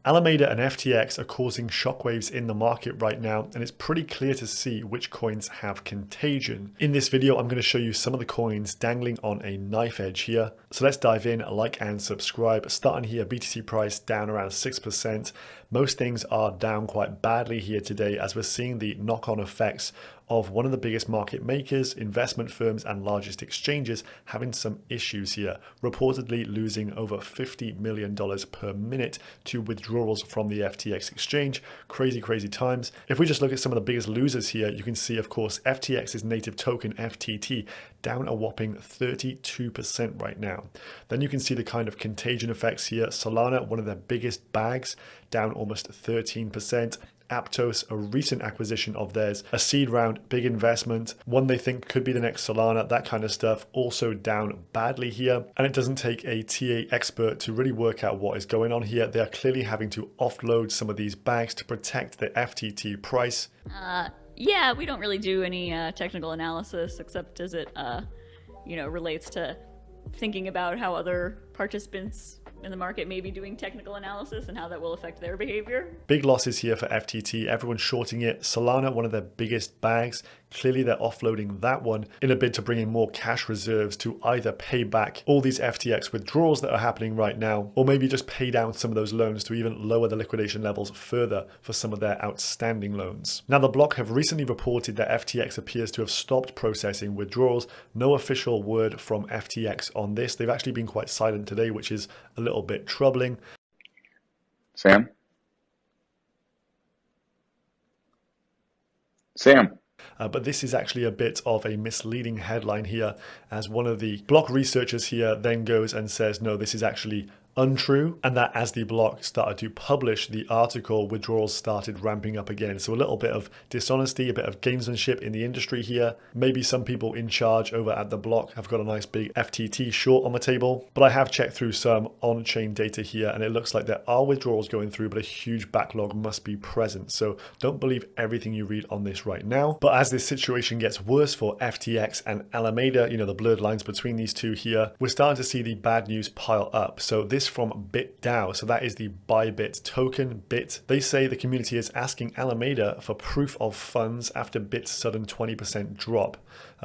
Alameda and FTX are causing shockwaves in the market right now, and it's pretty clear to see which coins have contagion. In this video, I'm going to show you some of the coins dangling on a knife edge here. So let's dive in, like and subscribe. Starting here, BTC price down around 6%. Most things are down quite badly here today as we're seeing the knock-on effects of one of the biggest market makers, investment firms, and largest exchanges having some issues here, reportedly losing over $50 million per minute to withdrawals from the FTX exchange. Crazy, crazy times. If we just look at some of the biggest losers here, you can see, of course, FTX's native token, FTT, down a whopping 32% right now. Then you can see the kind of contagion effects here. Solana, one of their biggest bags, down almost 13%. Aptos, a recent acquisition of theirs, a seed round, big investment, one they think could be the next Solana, that kind of stuff, also down badly here. And it doesn't take a TA expert to really work out what is going on here. They are clearly having to offload some of these bags to protect the FTT price. Yeah, we don't really do any technical analysis except as it, relates to thinking about how other participants in the market may be doing technical analysis and how that will affect their behavior. Big losses here for FTT. Everyone's shorting it. Solana, one of their biggest bags. Clearly they're offloading that one in a bid to bring in more cash reserves to either pay back all these FTX withdrawals that are happening right now, or maybe just pay down some of those loans to even lower the liquidation levels further for some of their outstanding loans. Now, the block have recently reported that FTX appears to have stopped processing withdrawals. No official word from FTX on this. They've actually been quite silent today, which is a little bit troubling. Sam? But this is actually a bit of a misleading headline here, as one of the block researchers here then goes and says, no, this is actually untrue, and that as the block started to publish the article, withdrawals started ramping up again. So a little bit of dishonesty, a bit of gamesmanship in the industry here. Maybe some people in charge over at the block have got a nice big FTT short on the table, but I have checked through some on-chain data here, and it looks like there are withdrawals going through, but a huge backlog must be present. So don't believe everything you read on this right now. But as this situation gets worse for FTX and Alameda, the blurred lines between these two here, we're starting to see the bad news pile up. So this from BitDAO, so that is the Bybit token, BIT. They say the community is asking Alameda for proof of funds after BIT's sudden 20% drop.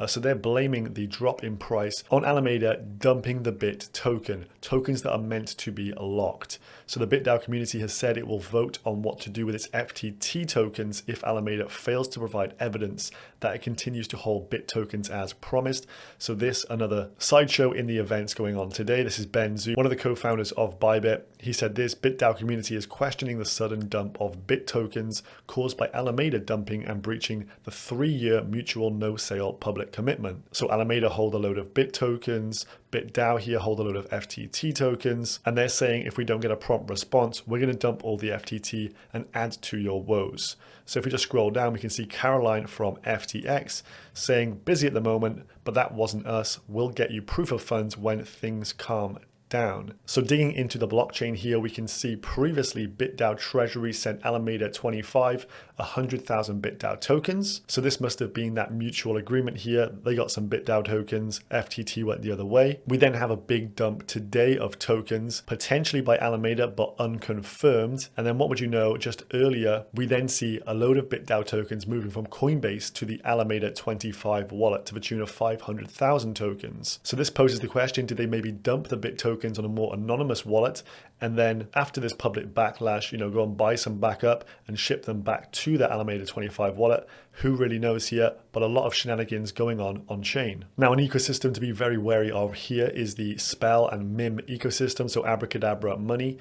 So they're blaming the drop in price on Alameda dumping the BIT token, tokens that are meant to be locked. So the BitDAO community has said it will vote on what to do with its FTT tokens if Alameda fails to provide evidence that it continues to hold BIT tokens as promised. So this, another sideshow in the events going on today. This is Ben Zhu, one of the co-founders of Bybit. He said this: BitDAO community is questioning the sudden dump of BIT tokens caused by Alameda dumping and breaching the 3-year mutual no-sale public commitment. So Alameda hold a load of BIT tokens, BitDAO here hold a load of FTT tokens, and they're saying if we don't get a prompt response, we're going to dump all the FTT and add to your woes. So if we just scroll down, we can see Caroline from FTX saying, busy at the moment, but that wasn't us. We'll get you proof of funds when things calm down. So digging into the blockchain here, we can see previously BitDAO Treasury sent Alameda 25 100,000 BitDAO tokens. So this must have been that mutual agreement here. They got some BitDAO tokens, FTT went the other way. We then have a big dump today of tokens, potentially by Alameda, but unconfirmed. And then what would you know, just earlier, we then see a load of BitDAO tokens moving from Coinbase to the Alameda 25 wallet to the tune of 500,000 tokens. So this poses the question, did they maybe dump the BIT tokens on a more anonymous wallet, and then after this public backlash, go and buy some back up and ship them back to the Alameda 25 wallet? Who really knows here, but a lot of shenanigans going on chain. Now, an ecosystem to be very wary of here is the Spell and MIM ecosystem, so Abracadabra Money.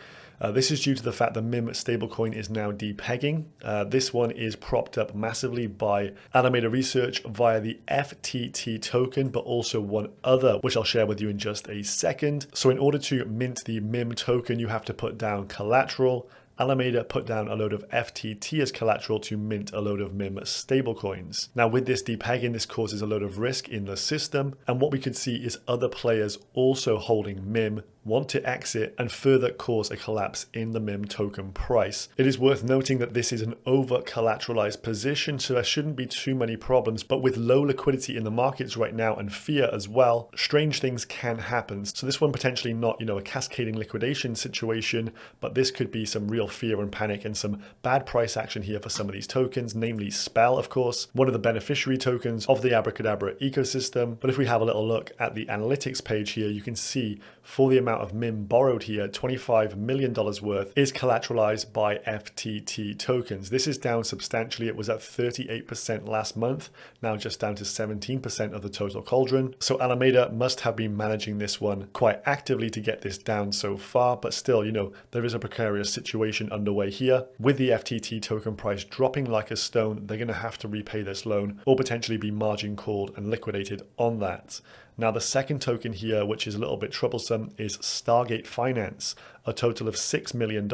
This is due to the fact the MIM stablecoin is now depegging. This one is propped up massively by Alameda Research via the FTT token, but also one other, which I'll share with you in just a second. So in order to mint the MIM token, you have to put down collateral. Alameda put down a load of FTT as collateral to mint a load of MIM stablecoins. Now with this depegging, this causes a load of risk in the system. And what we could see is other players also holding MIM want to exit and further cause a collapse in the MIM token price. It is worth noting that this is an over-collateralized position, so there shouldn't be too many problems, but with low liquidity in the markets right now and fear as well, strange things can happen. So this one potentially not, a cascading liquidation situation, but this could be some real fear and panic and some bad price action here for some of these tokens, namely Spell, of course, one of the beneficiary tokens of the Abracadabra ecosystem. But if we have a little look at the analytics page here, you can see for the amount of MIM borrowed here, $25 million worth is collateralized by FTT tokens. This is down substantially. It was at 38% last month, now just down to 17% of the total cauldron. So Alameda must have been managing this one quite actively to get this down so far, but still, there is a precarious situation underway here. With the FTT token price dropping like a stone, they're going to have to repay this loan or potentially be margin called and liquidated on that. Now, the second token here, which is a little bit troublesome, is Stargate Finance, a total of $6 million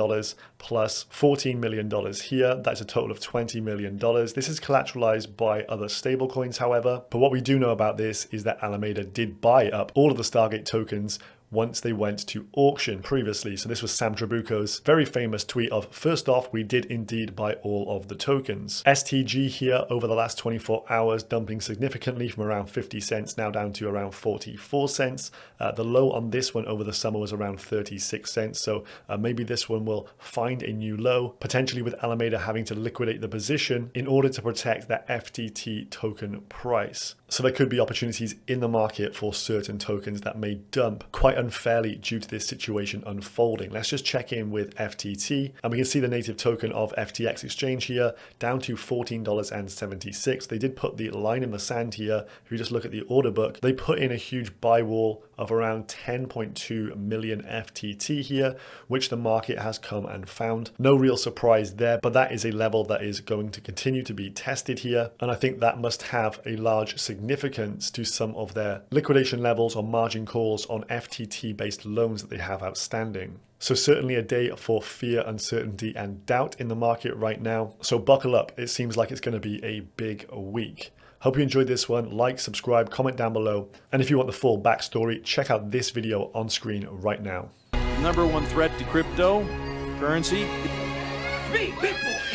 plus $14 million here. That's a total of $20 million. This is collateralized by other stablecoins, however. But what we do know about this is that Alameda did buy up all of the Stargate tokens once they went to auction previously. So this was Sam Trabucco's very famous tweet of, first off, we did indeed buy all of the tokens. STG here over the last 24 hours dumping significantly from around 50 cents now down to around 44 cents. The low on this one over the summer was around 36 cents. So maybe this one will find a new low, potentially with Alameda having to liquidate the position in order to protect that FTT token price. So there could be opportunities in the market for certain tokens that may dump quite unfairly due to this situation unfolding. Let's just check in with FTT, and we can see the native token of FTX Exchange here down to $14.76. They did put the line in the sand here. If you just look at the order book, they put in a huge buy wall of around 10.2 million FTT here, which the market has come and found. No real surprise there, but that is a level that is going to continue to be tested here. And I think that must have a large significance to some of their liquidation levels or margin calls on FTT-based loans that they have outstanding. So certainly a day for fear, uncertainty, and doubt in the market right now. So buckle up. It seems like it's going to be a big week. Hope you enjoyed this one. Like, subscribe, comment down below. And if you want the full backstory, check out this video on screen right now. Number one threat to cryptocurrency. Me, Bitcoin.